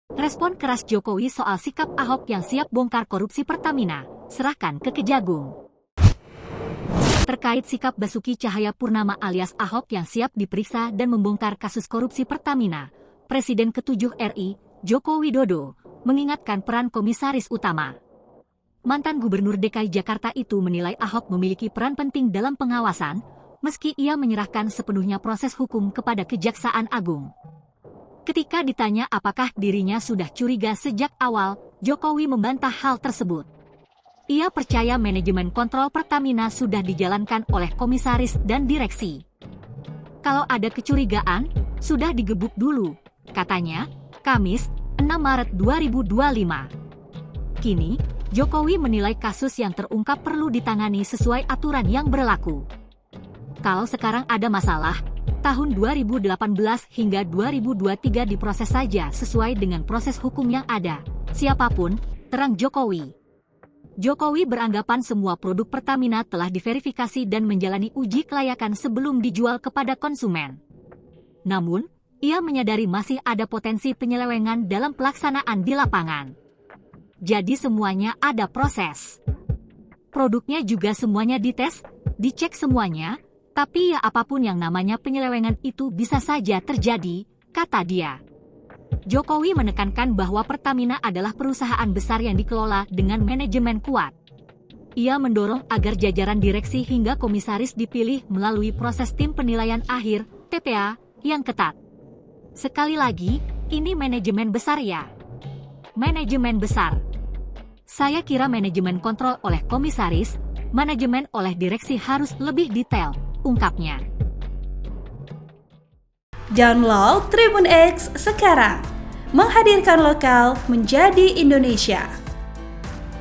Respon keras Jokowi soal sikap Ahok yang siap bongkar korupsi Pertamina, serahkan ke Kejagung. Terkait sikap Basuki Cahayapurnama alias Ahok yang siap diperiksa dan membongkar kasus korupsi Pertamina, Presiden ke-7 RI, Joko Widodo, mengingatkan peran komisaris utama. Mantan Gubernur DKI Jakarta itu menilai Ahok memiliki peran penting dalam pengawasan, meski ia menyerahkan sepenuhnya proses hukum kepada Kejaksaan Agung. Ketika ditanya apakah dirinya sudah curiga sejak awal, Jokowi membantah hal tersebut. Ia percaya manajemen kontrol Pertamina sudah dijalankan oleh komisaris dan direksi. Kalau ada kecurigaan, sudah digebuk dulu, katanya, Kamis, 6 Maret 2025. Kini, Jokowi menilai kasus yang terungkap perlu ditangani sesuai aturan yang berlaku. Kalau sekarang ada masalah, tahun 2018 hingga 2023 diproses saja sesuai dengan proses hukum yang ada, siapapun, terang Jokowi. Jokowi beranggapan semua produk Pertamina telah diverifikasi dan menjalani uji kelayakan sebelum dijual kepada konsumen. Namun, ia menyadari masih ada potensi penyelewengan dalam pelaksanaan di lapangan. Jadi semuanya ada proses. Produknya juga semuanya dites, dicek semuanya, tapi ya apapun yang namanya penyelewengan itu bisa saja terjadi, kata dia. Jokowi menekankan bahwa Pertamina adalah perusahaan besar yang dikelola dengan manajemen kuat. Ia mendorong agar jajaran direksi hingga komisaris dipilih melalui proses tim penilaian akhir, TPA, yang ketat. Sekali lagi, ini manajemen besar ya. Manajemen besar. Saya kira manajemen kontrol oleh komisaris, manajemen oleh direksi harus lebih detail, ungkapnya. Download Tribun X sekarang, menghadirkan lokal menjadi Indonesia.